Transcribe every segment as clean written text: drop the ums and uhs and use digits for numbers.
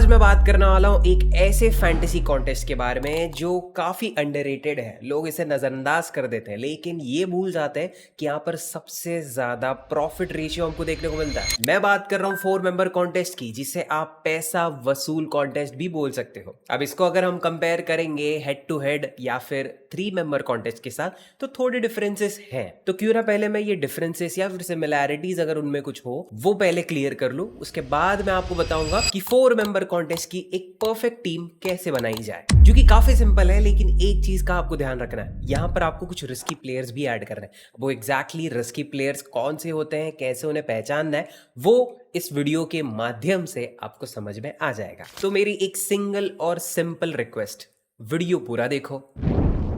मैं बात करने वाला हूँ एक ऐसे फैंटेसी कॉन्टेस्ट के बारे में जो काफी अंडररेटेड है। लोग इसे नजरअंदाज कर देते हैं, लेकिन ये भूल जाते हैं कि यहाँ पर सबसे ज्यादा प्रॉफिट रेशियो हमको देखने को मिलता है। मैं बात कर रहा हूँ 4 मेंबर कॉन्टेस्ट की, जिसे आप पैसा वसूल कॉन्टेस्ट भी बोल सकते हो। अब इसको अगर हम कंपेयर करेंगे हेड टू हेड या फिर 3 मेंबर कॉन्टेस्ट के साथ, तो थोड़े डिफरेंसेस हैं। तो क्यों ना पहले मैं ये डिफरेंसेस या फिर सिमिलैरिटीज अगर उनमें कुछ हो वो पहले क्लियर कर लूं, उसके बाद मैं आपको बताऊंगा कि 4 मेंबर कॉन्टेस्ट की एक परफेक्ट टीम कैसे बनाई जाए, जो कि काफी सिंपल है। लेकिन एक चीज का आपको ध्यान रखना है, यहाँ पर आपको कुछ रिस्की प्लेयर्स भी ऐड करना है। वो एग्जैक्टली रिस्की प्लेयर्स कौन से होते हैं, कैसे उन्हें पहचानना है, वो इस वीडियो के माध्यम से आपको समझ में आ जाएगा। तो मेरी एक सिंगल और सिंपल रिक्वेस्ट, वीडियो पूरा देखो।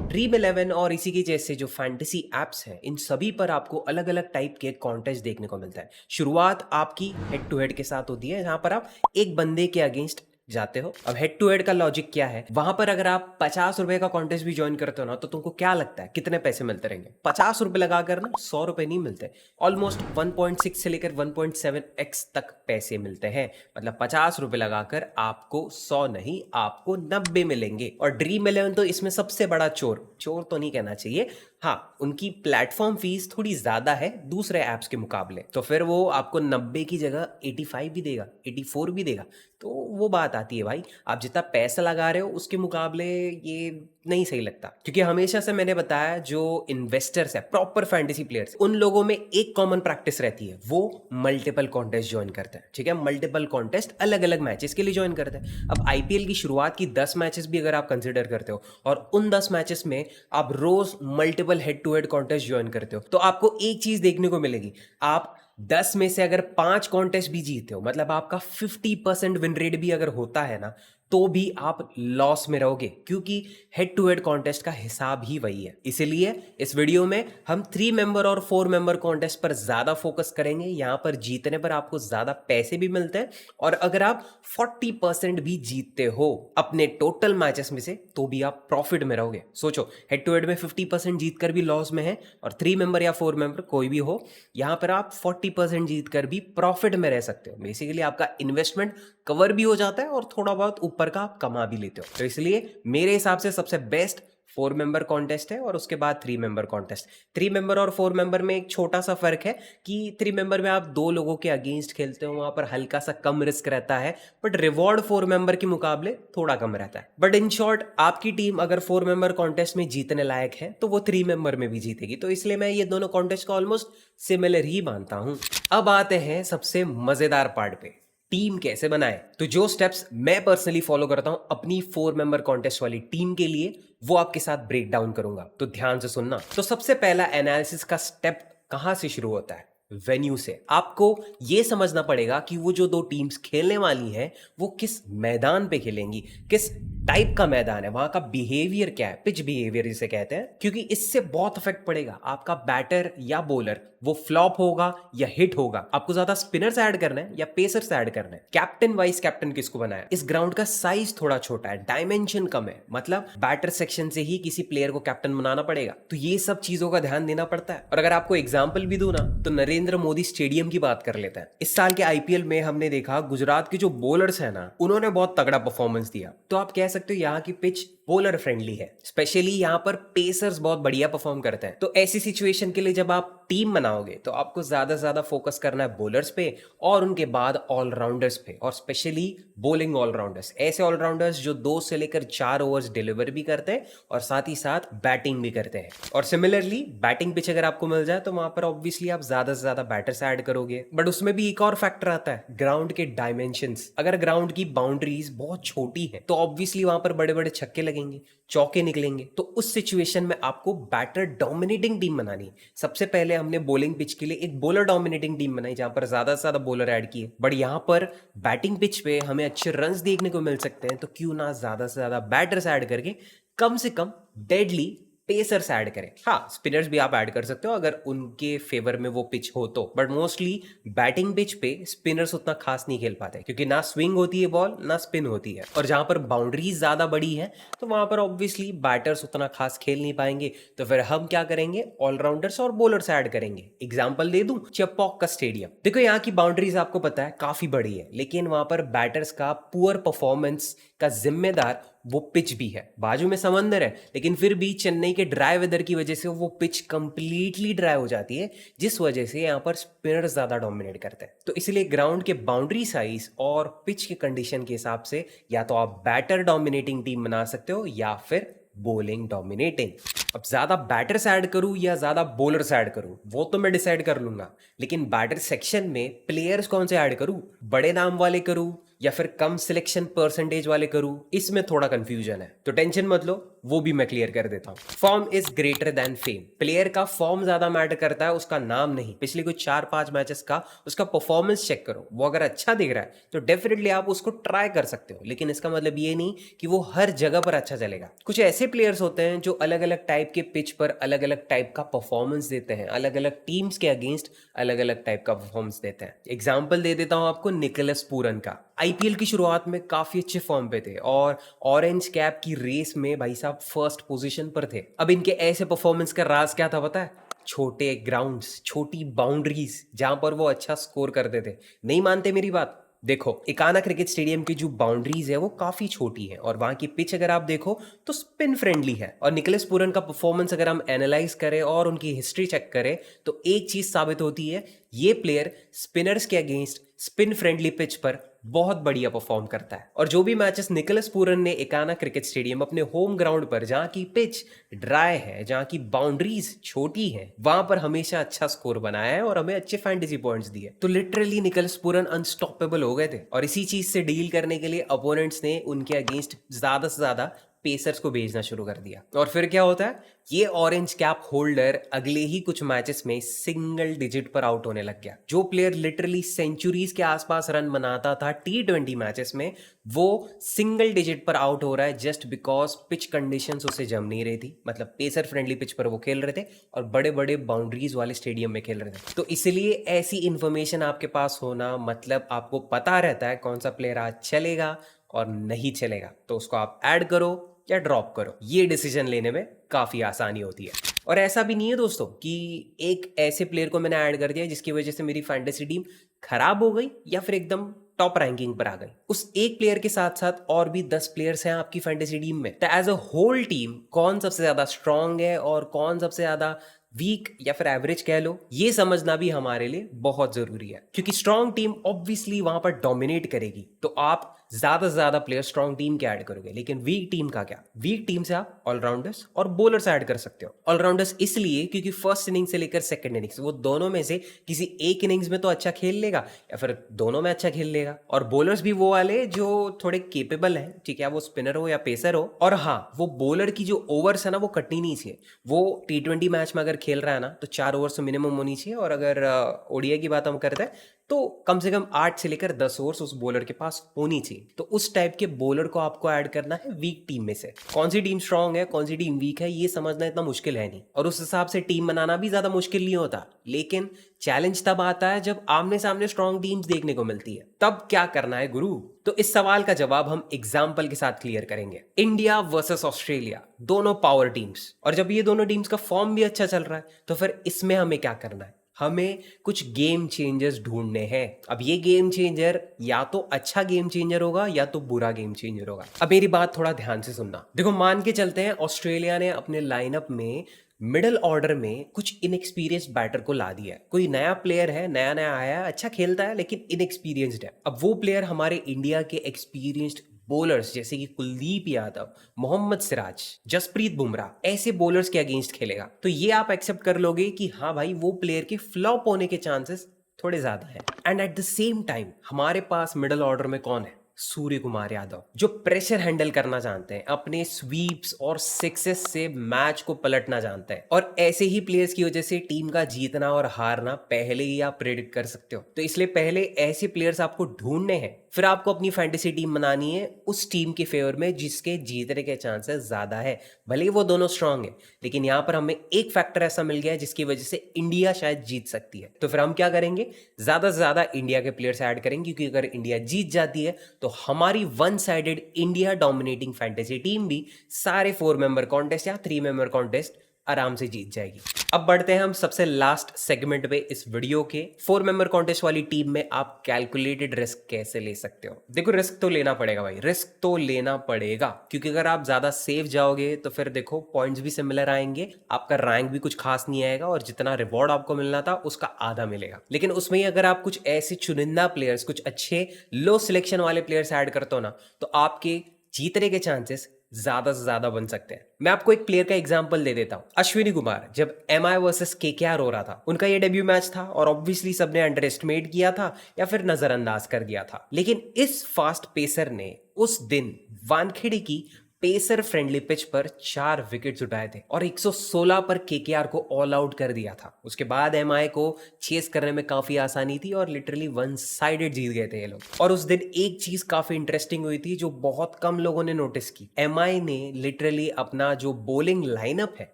ड्रीम 11 और इसी के जैसे जो फैंटेसी एप्स हैं, इन सभी पर आपको अलग अलग टाइप के कॉन्टेस्ट देखने को मिलता है। शुरुआत आपकी हेड टू हेड के साथ होती है, जहां पर आप एक बंदे के अगेंस्ट जाते हो। अब हेड टू हेड का लॉजिक क्या है, वहां पर अगर आप 50 रुपए का कॉन्टेस्ट भी ज्वाइन करते हो ना, तो तुमको क्या लगता है कितने पैसे मिलते रहेंगे? 50 रुपए लगाकर ना 100 रुपए नहीं मिलते, ऑलमोस्ट 1.6 से लेकर 1.7x तक पैसे मिलते हैं। मतलब 50 रुपए लगाकर आपको 100 नहीं, आपको 90 मिलेंगे। और ड्रीम 11 तो इसमें सबसे बड़ा चोर तो नहीं कहना चाहिए, हाँ, उनकी प्लेटफॉर्म फीस थोड़ी ज्यादा है दूसरे ऐप्स के मुकाबले, तो फिर वो आपको 90 की जगह 85 भी देगा, 84 भी देगा। तो वो बात आती है भाई, आप जितना पैसा लगा रहे हो उसके मुकाबले ये नहीं सही लगता। क्योंकि हमेशा से मैंने बताया, जो इन्वेस्टर्स है, प्रॉपर फैंटेसी प्लेयर्स, उन लोगों में एक कॉमन प्रैक्टिस रहती है, वो मल्टीपल कॉन्टेस्ट ज्वाइन करते हैं। ठीक है, मल्टीपल कॉन्टेस्ट अलग अलग मैचेस के लिए ज्वाइन करते हैं। अब आईपीएल की शुरुआत की 10 मैचेस भी अगर आप कंसिडर करते हो और उन 10 मैचेस में आप रोज multiple head to head contest join करते हो, तो आपको एक चीज देखने को मिलेगी, आप 10 में से अगर 5 कॉन्टेस्ट भी जीते हो, मतलब आपका 50% विन रेट भी अगर होता है ना, तो भी आप लॉस में रहोगे, क्योंकि हेड टू हेड कॉन्टेस्ट का हिसाब ही वही है। इसलिए इस वीडियो में हम 3 मेंबर और 4 मेंबर कॉन्टेस्ट पर ज्यादा फोकस करेंगे। यहां पर जीतने पर आपको ज्यादा पैसे भी मिलते हैं, और अगर आप 40% भी जीतते हो अपने टोटल मैचेस में से, तो भी आप प्रॉफिट में रहोगे। सोचो, हेड टू हेड में 50% जीतकर भी लॉस में है, और 3 मेंबर या 4 मेंबर कोई भी हो, यहां पर आप 40% जीतकर भी प्रॉफिट में रह सकते हो। बेसिकली आपका इन्वेस्टमेंट कवर भी हो जाता है और थोड़ा बहुत ऊपर का आप कमा भी लेते हो। तो इसलिए मेरे हिसाब से सबसे बेस्ट 4 मेंबर कॉन्टेस्ट है, और उसके बाद 3 मेंबर कॉन्टेस्ट। 3 मेंबर और 4 मेंबर में एक छोटा सा फर्क है कि 3 मेंबर में आप 2 लोगों के अगेंस्ट खेलते हो, वहां पर हल्का सा कम रिस्क रहता है, बट रिवॉर्ड 4 मेंबर के मुकाबले थोड़ा कम रहता है। बट इन शॉर्ट, आपकी टीम अगर 4 मेंबर कॉन्टेस्ट में जीतने लायक है, तो वो 3 मेंबर में भी जीतेगी। तो इसलिए मैं ये दोनों कॉन्टेस्ट को ऑलमोस्ट सिमिलर ही मानता हूं। अब आते हैं सबसे मजेदार पार्ट पे, टीम कैसे बनाए। तो जो स्टेप्स मैं पर्सनली फॉलो करता हूं अपनी 4 मेंबर कॉन्टेस्ट वाली टीम के लिए, वो आपके साथ ब्रेक डाउन करूंगा, तो ध्यान से सुनना। तो सबसे पहला एनालिसिस का स्टेप कहां से शुरू होता है? वेन्यू से। आपको यह समझना पड़ेगा कि वो जो दो टीम्स खेलने वाली हैं, वो किस मैदान पे खेलेंगी, किस टाइप का मैदान है, वहां का बिहेवियर क्या है, पिच बिहेवियर जिसे कहते हैं, क्योंकि इससे बहुत इफेक्ट पड़ेगा। आपका बैटर या बॉलर वो फ्लॉप होगा या हिट होगा, आपको ज्यादा स्पिनर्स ऐड करना है या पेसर्स ऐड करना है, कैप्टन वाइस कैप्टन किसको बनाया, इस ग्राउंड का साइज थोड़ा छोटा है, डायमेंशन कम है, मतलब बैटर सेक्शन से ही किसी प्लेयर को कैप्टन बनाना पड़ेगा। तो ये सब चीजों का ध्यान देना पड़ता है। और अगर आपको एग्जाम्पल भी दूं ना, तो नरेंद्र मोदी स्टेडियम की बात कर लेते हैं। इस साल के आईपीएल में हमने देखा, गुजरात के जो बॉलर्स है ना, उन्होंने बहुत तगड़ा परफॉर्मेंस दिया। तो आप कह सकते हो यहाँ की पिच बॉलर फ्रेंडली है, स्पेशली यहाँ पर पेसर्स बहुत बढ़िया परफॉर्म करते हैं। तो ऐसी सिचुएशन के लिए जब आप टीम बनाओगे, तो आपको ज्यादा से ज्यादा फोकस करना है बॉलर्स पे, और उनके बाद ऑलराउंडर्स पे, और स्पेशली बॉलिंग ऑलराउंडर्स। ऐसे ऑलराउंडर्स जो 2 से लेकर 4 ओवर्स डिलीवर भी करते हैं और साथ ही साथ बैटिंग भी करते हैं। और सिमिलरली बैटिंग पिच अगर आपको मिल जाए, तो वहां पर ऑब्वियसली आप ज्यादा से ज्यादा बैटर्स ऐड करोगे। बट उसमें भी एक और फैक्टर आता है, ग्राउंड के डायमेंशंस। अगर ग्राउंड की बाउंड्रीज बहुत छोटी है, तो ऑब्वियसली वहां पर बड़े बड़े छक्के लगेंगे, चौके निकलेंगे। तो उस सिचुएशन में आपको बैटर डोमिनेटिंग टीम बनानी है। सबसे पहले हमने बॉलिंग पिच के लिए एक बॉलर डोमिनेटिंग टीम बनाई, जहां पर ज्यादा से ज्यादा बॉलर ऐड किए। बट यहां पर बैटिंग पिच पे हमें अच्छे रन्स देखने को मिल सकते हैं, तो क्यों ना ज्यादा से ज्यादा बैटर्स ऐड करके कम से कम डेडली पेसर्स ऐड करें। हाँ, स्पिनर्स भी आप ऐड कर सकते हो अगर उनके फेवर में वो पिच हो तो, बट मोस्टली बैटिंग पिच पे स्पिनर्स उतना खास नहीं खेल पाते क्योंकि ना स्विंग होती है बॉल ना स्पिन होती है, और जहां पर बाउंड्रीज ज्यादा बड़ी है तो वहां पर ऑब्वियसली बैटर्स उतना खास खेल नहीं पाएंगे। तो फिर हम क्या करेंगे, ऑलराउंडर्स और बॉलर्स ऐड करेंगे। एग्जाम्पल दे दूं, चेपॉक का स्टेडियम। देखो यहाँ की बाउंड्रीज आपको पता है काफी बड़ी है, लेकिन वहां पर बैटर्स का पुअर परफॉर्मेंस का जिम्मेदार वो पिच भी है। बाजू में समंदर है लेकिन फिर भी चेन्नई के ड्राई वेदर की वजह से वो पिच कंप्लीटली ड्राई हो जाती है, जिस वजह से यहाँ पर स्पिनर ज्यादा डोमिनेट करते हैं। तो इसलिए ग्राउंड के बाउंड्री साइज और पिच के कंडीशन के हिसाब से या तो आप बैटर डोमिनेटिंग टीम बना सकते हो या फिर बॉलिंग डोमिनेटिंग। अब ज्यादा बैटर्स ऐड करूं या ज्यादा बॉलर्स ऐड करूं वो तो मैं डिसाइड कर लूंगा, लेकिन बैटर सेक्शन में प्लेयर्स कौन से ऐड करूं, बड़े नाम वाले करूं या फिर कम सिलेक्शन परसेंटेज वाले करूं, इसमें थोड़ा कंफ्यूजन है। तो टेंशन मत लो, वो भी मैं क्लियर कर देता हूं। Form is greater than fame. Player का फॉर्म ज्यादा मैटर करता है, उसका नाम नहीं। पिछले कुछ 4-5 मैचेस का उसका परफॉर्मेंस चेक करो, वो अगर अच्छा दिख रहा है तो डेफिनेटली आप उसको ट्राई कर सकते हो, लेकिन इसका मतलब ये नहीं कि वो हर जगह पर अच्छा चलेगा। कुछ ऐसे प्लेयर्स होते हैं जो अलग अलग टाइप के पिच पर अलग अलग टाइप का परफॉर्मेंस देते हैं, अलग अलग टीम्स के अगेंस्ट अलग अलग टाइप का परफॉर्मेंस देते हैं। एग्जाम्पल दे देता हूं आपको निकोलस पूरन का। आईपीएल की शुरुआत में काफी अच्छे फॉर्म पे थे और ऑरेंज कैप की रेस में भाई साहब फर्स्ट पोजीशन पर थे। अब इनके ऐसे परफॉर्मेंस का राज क्या था पता है? छोटे ग्राउंड्स, छोटी बाउंड्रीज जहां पर वो अच्छा स्कोर करते थे। नहीं मानते मेरी बात? देखो, इकाना क्रिकेट स्टेडियम की जो बाउंड्रीज है वो काफी छोटी है और वहां की पिच अगर आप देखो तो स्पिन फ्रेंडली है। और निकोलस पूरन का परफॉर्मेंस अगर हम एनालाइज करें और उनकी हिस्ट्री चेक करें तो एक चीज साबित होती है, ये प्लेयर स्पिनर्स के अगेंस्ट स्पिन फ्रेंडली पिच पर बहुत बढ़िया परफॉर्म करता है। और जो भी मैचेस निकोलस पूरन ने इकाना क्रिकेट स्टेडियम अपने होम ग्राउंड पर, जहां की पिच ड्राई है, जहां की बाउंड्रीज छोटी हैं, वहां पर हमेशा अच्छा स्कोर बनाया है और हमें अच्छे फैंटेसी पॉइंट्स दिए। तो लिटरली निकोलस पूरन अनस्टॉपेबल हो गए थे और इसी चीज से डील करने के लिए अपोनेंट्स ने उनके अगेंस्ट ज्यादा से ज्यादा पेसर्स को भेजना शुरू कर दिया। और फिर क्या होता है, ये ऑरेंज कैप होल्डर अगले ही कुछ मैचेस में सिंगल डिजिट पर आउट होने लग गया। जो प्लेयर लिटरली सेंचुरीज के आसपास रन बनाता था T20 मैचेस में, वो सिंगल डिजिट पर आउट हो रहा है जस्ट बिकॉज पिच कंडीशंस उसे जम नहीं रही थी। मतलब पेसर फ्रेंडली पिच पर वो खेल रहे थे और बड़े बड़े बाउंड्रीज वाले स्टेडियम में खेल रहे थे। तो इसलिए ऐसी इंफॉर्मेशन आपके पास होना मतलब आपको पता रहता है कौन सा प्लेयर आज चलेगा और नहीं चलेगा, तो उसको आप ऐड करो या ड्रॉप करो। ये डिसीजन लेने में काफी आसानी होती है। और ऐसा भी नहीं है दोस्तों कि एक ऐसे प्लेयर को मैंने ऐड कर दिया जिसकी वजह से मेरी फैंटेसी टीम खराब हो गई या फिर एकदम टॉप रैंकिंग पर आ गई। उस एक प्लेयर के साथ साथ और भी 10 प्लेयर्स हैं आपकी फैंटेसी टीम में। तो एज अ होल टीम कौन सबसे ज्यादा स्ट्रांग है और कौन सबसे ज्यादा वीक या फिर एवरेज कह लो, ये समझना भी हमारे लिए बहुत जरूरी है। क्योंकि स्ट्रांग टीम ऑब्वियसली वहां पर डोमिनेट करेगी, तो आप ज्यादा से ज्यादा प्लेयर स्ट्रांग टीम के ऐड करोगे। लेकिन वीक टीम का क्या? वीक टीम से आप ऑलराउंडर्स और बॉलर्स ऐड कर सकते हो। ऑलराउंडर्स इसलिए क्योंकि फर्स्ट इनिंग से लेकर सेकंड इनिंग्स, वो दोनों में से किसी एक इनिंग्स में तो अच्छा खेल लेगा या फिर दोनों में अच्छा खेल लेगा। और बॉलर्स भी वो वाले जो थोड़े केपेबल है, ठीक है, वो स्पिनर हो या पेसर हो। और हाँ, वो बॉलर की जो ओवर्स है ना वो कटनी नहीं चाहिए। वो T20 मैच में अगर खेल रहा है ना तो 4 ओवर्स मिनिमम होनी चाहिए, और अगर ओडीआई की बात हम करते हैं तो कम से कम 8 से लेकर 10 ओवर्स उस बॉलर के पास होनी चाहिए। तो उस टाइप के बॉलर को आपको ऐड करना है वीक टीम में से। कौन सी टीम स्ट्रांग है कौन सी टीम वीक है ये समझना इतना मुश्किल है नहीं, और उस हिसाब से टीम बनाना भी ज्यादा मुश्किल नहीं होता। लेकिन चैलेंज तब आता है जब आमने सामने स्ट्रांग टीम्स देखने को मिलती है। तब क्या करना है गुरु? तो इस सवाल का जवाब हम एग्जाम्पल के साथ क्लियर करेंगे। इंडिया वर्सेस ऑस्ट्रेलिया, दोनों पावर टीम्स, और जब ये दोनों टीम्स का फॉर्म भी अच्छा चल रहा है तो फिर इसमें हमें क्या करना है? हमें कुछ गेम चेंजर्स ढूंढने हैं। अब ये गेम चेंजर या तो अच्छा गेम चेंजर होगा या तो बुरा गेम चेंजर होगा। अब मेरी बात थोड़ा ध्यान से सुनना। देखो, मान के चलते हैं ऑस्ट्रेलिया ने अपने लाइनअप में मिडिल ऑर्डर में कुछ इनएक्सपीरियंस्ड बैटर को ला दिया है। कोई नया प्लेयर है, नया नया आया है, अच्छा खेलता है लेकिन इनएक्सपीरियंस्ड है। अब वो प्लेयर हमारे इंडिया के एक्सपीरियंस्ड बॉलर्स जैसे कि कुलदीप यादव, मोहम्मद सिराज, जसप्रीत बुमराह, ऐसे बॉलर्स के अगेंस्ट खेलेगा। तो ये आप एक्सेप्ट कर लोगे कि हाँ भाई, वो प्लेयर के फ्लॉप होने के चांसेस थोड़े ज्यादा हैं। And at the same time हमारे पास मिडिल ऑर्डर में कौन है? सूर्य कुमार यादव, जो प्रेशर हैंडल करना जानते हैं, अपने स्वीप्स और सिक्सेस से मैच को पलटना जानते हैं। और ऐसे ही प्लेयर्स की वजह से टीम का जीतना और हारना पहले ही आप प्रेडिक्ट कर सकते हो। तो इसलिए पहले ऐसे प्लेयर्स आपको ढूंढने हैं फिर आपको अपनी फैंटेसी टीम बनानी है उस टीम के फेवर में जिसके जीतने के चांसेस ज़्यादा है। भले ही वो दोनों स्ट्रांग है, लेकिन यहाँ पर हमें एक फैक्टर ऐसा मिल गया है जिसकी वजह से इंडिया शायद जीत सकती है। तो फिर हम क्या करेंगे, ज़्यादा से ज़्यादा इंडिया के प्लेयर्स ऐड करेंगे, क्योंकि अगर इंडिया जीत जाती है तो हमारी one sided India dominating fantasy team भी सारे 4 मेंबर कॉन्टेस्ट या 3 मेंबर कॉन्टेस्ट आराम से जीत जाएगी। अब बढ़ते हैं हम सबसे लास्ट सेगमेंट पे इस वीडियो के। 4 मेंबर कॉन्टेस्ट वाली टीम में आप कैलकुलेटेड रिस्क कैसे ले सकते हो। देखो, रिस्क तो लेना पड़ेगा भाई, रिस्क तो लेना पड़ेगा, क्योंकि अगर आप ज्यादा सेफ जाओगे तो फिर देखो पॉइंट्स भी सिमिलर आएंगे, आपका रैंक भी कुछ खास नहीं आएगा और जितना रिवॉर्ड आपको मिलना था उसका आधा मिलेगा। लेकिन उसमें ही अगर आप कुछ ऐसे चुनिंदा प्लेयर्स, कुछ अच्छे लो सिलेक्शन वाले प्लेयर्स ऐड करते हो ना, तो आपके जीतने के चांसेस ज्यादा से ज्यादा बन सकते हैं। मैं आपको एक प्लेयर का एग्जांपल दे देता हूं। अश्विनी कुमार, जब एमआई वर्सेस केकेआर हो रहा था, उनका ये डेब्यू मैच था और ऑब्वियसली सबने अंडर एस्टिमेट किया था या फिर नजरअंदाज कर दिया था। लेकिन इस फास्ट पेसर ने उस दिन वानखेड़े की पेसर फ्रेंडली पिच पर 4 विकेट्स उठाए थे और 116 पर केकेआर को ऑल आउट कर दिया था। उसके बाद एमआई को चेस करने में काफी आसानी थी और लिटरली वन साइडेड जीत गए थे ये लोग। और उस दिन एक चीज काफी इंटरेस्टिंग हुई थी जो बहुत कम लोगों ने नोटिस की। एमआई ने लिटरली अपना जो बॉलिंग लाइनअप है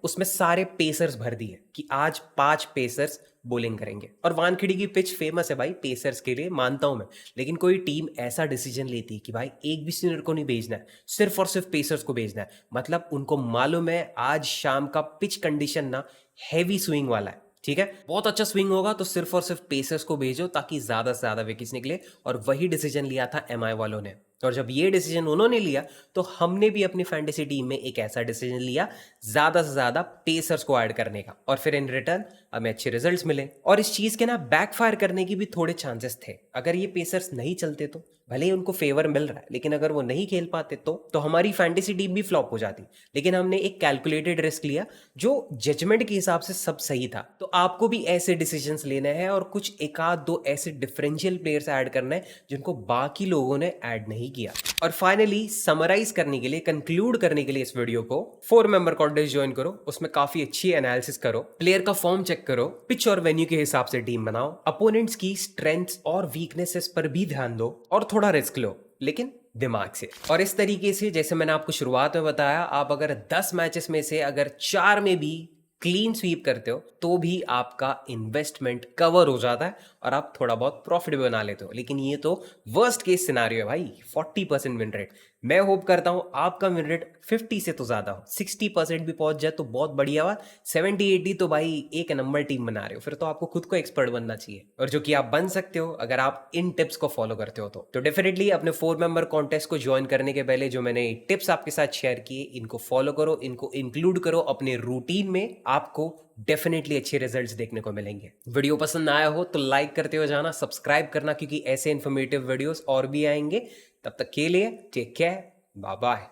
उसमें सारे पेसर्स भर दिए कि आज 5 पेसर्स बॉलिंग करेंगे। और वानखेड़ी की पिच फेमस है भाई पेसर्स के लिए, मानता हूं मैं, लेकिन कोई टीम ऐसा डिसीजन लेती कि भाई एक भी स्पिनर को नहीं भेजना है, सिर्फ और सिर्फ पेसर्स को भेजना है, मतलब उनको मालूम है आज शाम का पिच कंडीशन ना हैवी स्विंग वाला है, ठीक है, बहुत अच्छा स्विंग होगा, तो सिर्फ और सिर्फ पेसर्स को भेजो ताकि ज्यादा से ज्यादा विकेट्स निकले। और वही डिसीजन लिया था एमआई वालों ने। और जब ये डिसीजन उन्होंने लिया तो हमने भी अपनी फैंटेसी टीम में एक ऐसा डिसीजन लिया ज्यादा से ज्यादा पेसर्स को ऐड करने का, और फिर इन रिटर्न हमें अच्छे रिजल्ट्स मिले। और इस चीज के ना बैकफायर करने की भी थोड़े चांसेस थे। अगर ये पेसर्स नहीं चलते तो भले ही उनको फेवर मिल रहा है, लेकिन अगर वो नहीं खेल पाते तो हमारी फैंटेसी टीम भी फ्लॉप हो जाती। लेकिन हमने एक कैलकुलेटेड रिस्क लिया जो जजमेंट के हिसाब से सब सही था। तो आपको भी ऐसे डिसीजंस लेने हैं और कुछ एक आध दो ऐसे डिफरेंशियल प्लेयर्स ऐड करना है जिनको बाकी लोगों ने ऐड नहीं किया। और फाइनली समराइज करने के लिए, कंक्लूड करने के लिए इस वीडियो को, 4 मेंबर कॉन्टेस्ट ज्वाइन करो, उसमें काफी अच्छी एनालिसिस करो, प्लेयर का फॉर्म चेक करो, पिच और वेन्यू के हिसाब से टीम बनाओ, अपोनेंट्स की स्ट्रेंथ्स और वीकनेसेस पर भी ध्यान दो और थोड़ा रिस्क लो, लेकिन दिमाग से। और इस तरीके से जैसे मैंने आपको शुरुआत में बताया, आप अगर 10 मैचेस में से अगर 4 में भी क्लीन स्वीप करते हो तो भी आपका इन्वेस्टमेंट कवर हो जाता है और आप थोड़ा बहुत प्रॉफिट भी बना लेते हो। लेकिन ये तो वर्स्ट केस सिनारियो है भाई, 40% विन रेट। मैं होप करता हूं आपका विन रेट 50 से तो ज्यादा हो, 60% भी पहुंच जाए तो बहुत बढ़िया बात। 70-80 तो भाई एक नंबर टीम बना रहे हो, फिर तो आपको खुद को एक्सपर्ट बनना चाहिए, और जो कि आप बन सकते हो अगर आप इन टिप्स को फॉलो करते हो। तो डेफिनेटली अपने 4 मेंबर कॉन्टेस्ट को ज्वाइन करने के पहले जो मैंने टिप्स आपके साथ शेयर किए, इनको फॉलो करो, इनको इंक्लूड करो अपने रूटीन में, आपको डेफिनेटली अच्छे रिजल्ट्स देखने को मिलेंगे। वीडियो पसंद आया हो तो लाइक करते हो जाना, सब्सक्राइब करना, क्योंकि ऐसे इन्फॉर्मेटिव वीडियोस और भी आएंगे। तब तक के लिए टेक केयर, बाय बाय।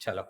चलो।